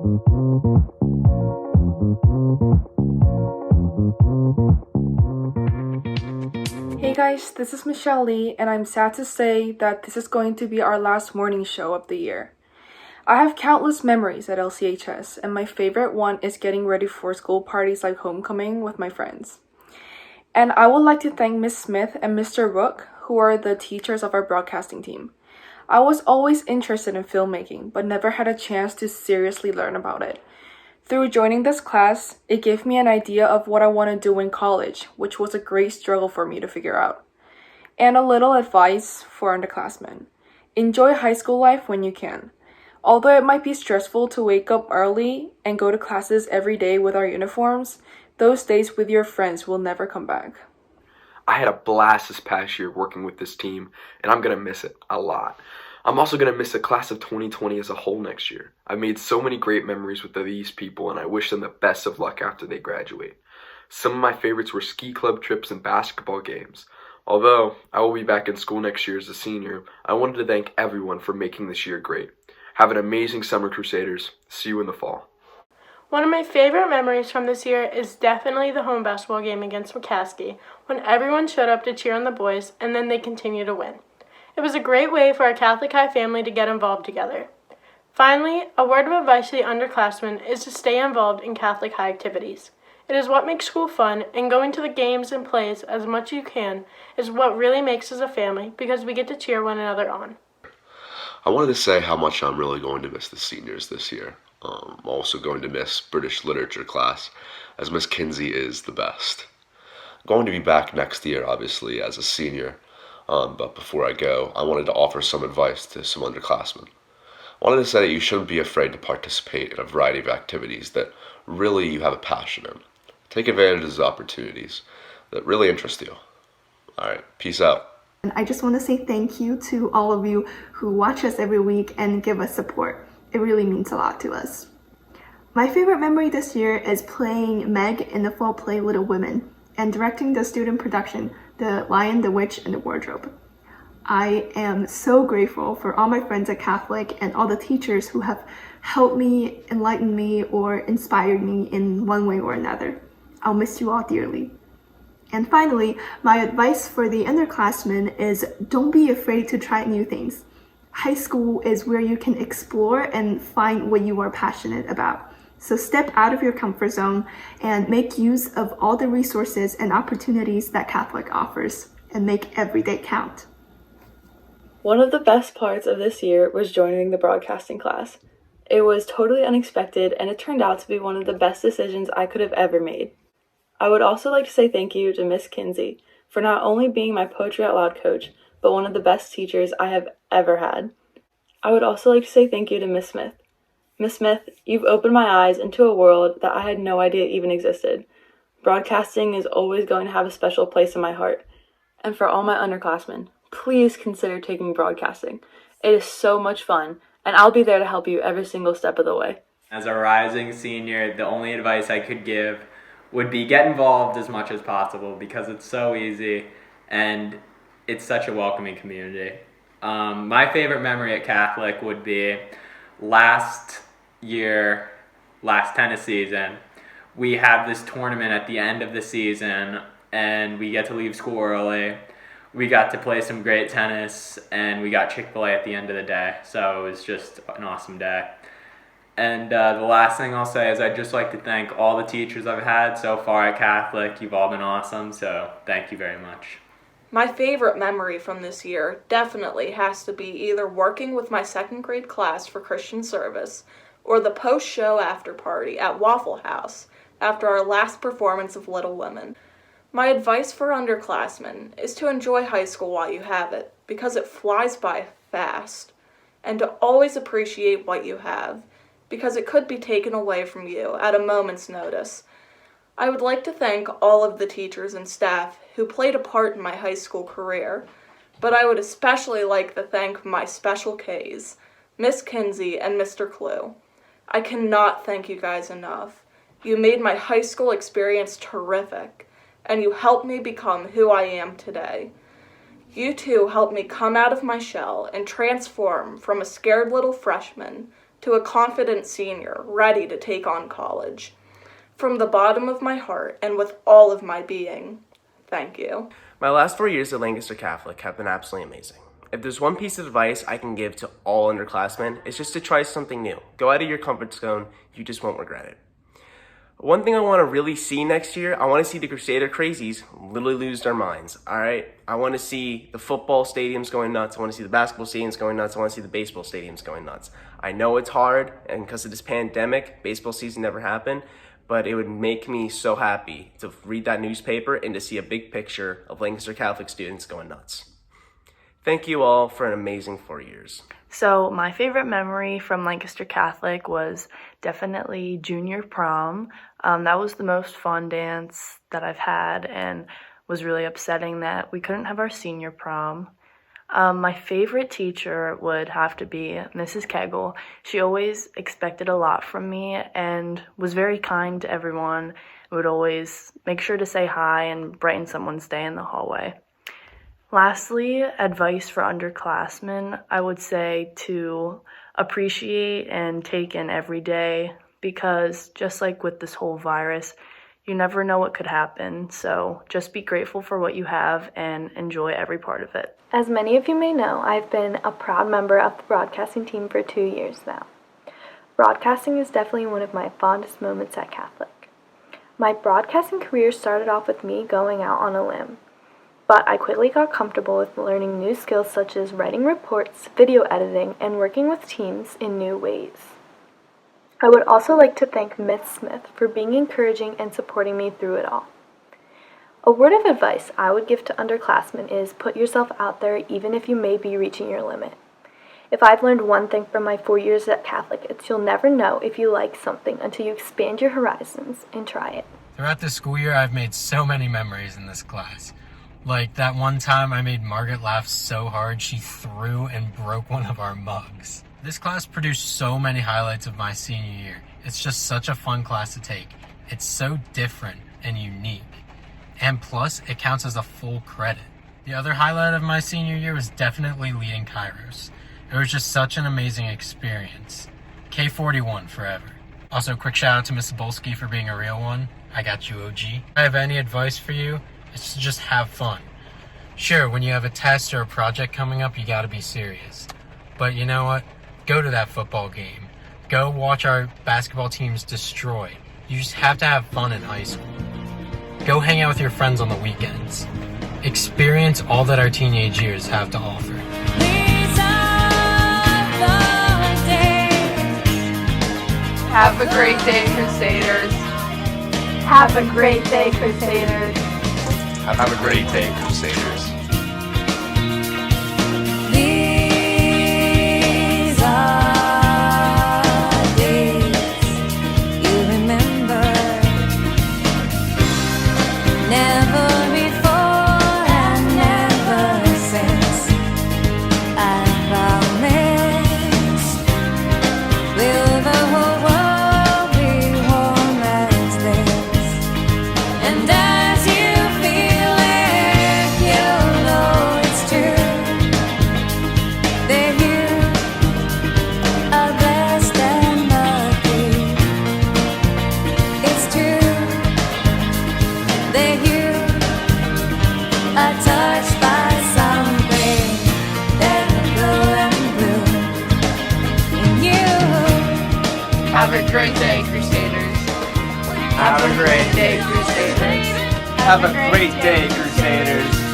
Hey guys, this is Michelle Lee, and I'm sad to say that this is going to be our last morning show of the year. I have countless memories at LCHS, and my favorite one is getting ready for school parties like homecoming with my friends. And I would like to thank Miss Smith and Mr. Rook, who are the teachers of our broadcasting team. I was always interested in filmmaking, but never had a chance to seriously learn about it. Through joining this class, it gave me an idea of what I want to do in college, which was a great struggle for me to figure out. And a little advice for underclassmen. Enjoy high school life when you can. Although it might be stressful to wake up early and go to classes every day with our uniforms, those days with your friends will never come back. I had a blast this past year working with this team, and I'm going to miss it a lot. I'm also going to miss the class of 2020 as a whole next year. I've made so many great memories with these people, and I wish them the best of luck after they graduate. Some of my favorites were ski club trips and basketball games. Although I will be back in school next year as a senior, I wanted to thank everyone for making this year great. Have an amazing summer, Crusaders. See you in the fall. One of my favorite memories from this year is definitely the home basketball game against McCaskey, when everyone showed up to cheer on the boys and then they continued to win. It was a great way for our Catholic High family to get involved together. Finally, a word of advice to the underclassmen is to stay involved in Catholic High activities. It is what makes school fun, and going to the games and plays as much as you can is what really makes us a family, because we get to cheer one another on. I wanted to say how much I'm really going to miss the seniors this year. I'm also going to miss British literature class, as Miss Kinsey is the best. I'm going to be back next year, obviously, as a senior. But before I go, I wanted to offer some advice to some underclassmen. I wanted to say that you shouldn't be afraid to participate in a variety of activities that really you have a passion in. Take advantage of those opportunities that really interest you. Alright, peace out. And I just want to say thank you to all of you who watch us every week and give us support. It really means a lot to us. My favorite memory this year is playing Meg in the fall play Little Women and directing the student production, The Lion, the Witch, and the Wardrobe. I am so grateful for all my friends at Catholic and all the teachers who have helped me, enlightened me, or inspired me in one way or another. I'll miss you all dearly. And finally, my advice for the underclassmen is don't be afraid to try new things. High school is where you can explore and find what you are passionate about. So step out of your comfort zone and make use of all the resources and opportunities that Catholic offers, and make every day count. One of the best parts of this year was joining the broadcasting class. It was totally unexpected, and it turned out to be one of the best decisions I could have ever made. I would also like to say thank you to Miss Kinsey for not only being my Poetry Out Loud coach, but one of the best teachers I have ever had. I would also like to say thank you to Miss Smith. Miss Smith, you've opened my eyes into a world that I had no idea even existed. Broadcasting is always going to have a special place in my heart. And for all my underclassmen, please consider taking broadcasting. It is so much fun, and I'll be there to help you every single step of the way. As a rising senior, the only advice I could give would be get involved as much as possible, because it's so easy and it's such a welcoming community. My favorite memory at Catholic would be last tennis season. We have this tournament at the end of the season, and we get to leave school early. We got to play some great tennis, and we got Chick-fil-A at the end of the day, so it was just an awesome day. And the last thing I'll say is I'd just like to thank all the teachers I've had so far at Catholic. You've all been awesome, so thank you very much. My favorite memory from this year definitely has to be either working with my second grade class for Christian service or the post-show after party at Waffle House after our last performance of Little Women. My advice for underclassmen is to enjoy high school while you have it, because it flies by fast, and to always appreciate what you have, because it could be taken away from you at a moment's notice. I would like to thank all of the teachers and staff who played a part in my high school career, but I would especially like to thank my special Ks, Miss Kinsey and Mr. Clue. I cannot thank you guys enough. You made my high school experience terrific, and you helped me become who I am today. You two helped me come out of my shell and transform from a scared little freshman to a confident senior ready to take on college. From the bottom of my heart and with all of my being, thank you. My last 4 years at Lancaster Catholic have been absolutely amazing. If there's one piece of advice I can give to all underclassmen, it's just to try something new. Go out of your comfort zone, you just won't regret it. One thing I want to really see next year, I want to see the Crusader Crazies literally lose their minds, all right? I want to see the football stadiums going nuts. I want to see the basketball stadiums going nuts. I want to see the baseball stadiums going nuts. I know it's hard, and because of this pandemic, baseball season never happened, but it would make me so happy to read that newspaper and to see a big picture of Lancaster Catholic students going nuts. Thank you all for an amazing 4 years. So my favorite memory from Lancaster Catholic was definitely junior prom. That was the most fun dance that I've had, and was really upsetting that we couldn't have our senior prom. My favorite teacher would have to be Mrs. Kegel. She always expected a lot from me and was very kind to everyone. Would always make sure to say hi and brighten someone's day in the hallway. Lastly, advice for underclassmen, I would say to appreciate and take in every day, because just like with this whole virus, you never know what could happen. So just be grateful for what you have and enjoy every part of it. As many of you may know, I've been a proud member of the broadcasting team for 2 years now. Broadcasting is definitely one of my fondest moments at Catholic. My broadcasting career started off with me going out on a limb, but I quickly got comfortable with learning new skills such as writing reports, video editing, and working with teams in new ways. I would also like to thank Miss Smith for being encouraging and supporting me through it all. A word of advice I would give to underclassmen is put yourself out there even if you may be reaching your limit. If I've learned one thing from my 4 years at Catholic, it's you'll never know if you like something until you expand your horizons and try it. Throughout the school year, I've made so many memories in this class. Like that one time I made Margaret laugh so hard she threw and broke one of our mugs. This class produced so many highlights of my senior year. It's just such a fun class to take. It's so different and unique. And plus, it counts as a full credit. The other highlight of my senior year was definitely leading Kairos. It was just such an amazing experience. K41 forever. Also, quick shout out to Miss Zabolski for being a real one. I got you, OG. If I have any advice for you, it's to just have fun. Sure, when you have a test or a project coming up, you gotta be serious. But you know what? Go to that football game. Go watch our basketball teams destroy. You just have to have fun in high school. Go hang out with your friends on the weekends. Experience all that our teenage years have to offer. Have a great day, Crusaders. Have a great day, Crusaders. Have a great day, Crusaders. These are days you remember. Never before and never since. I promise. Will the whole world be warm as this? And as you feel it, you know it's true. That you are blessed and lucky. It's true that you are touched by something that will grow and bloom in you. Have a great day, Crusaders. Have a great day, Crusaders. Have a great day, Crusaders.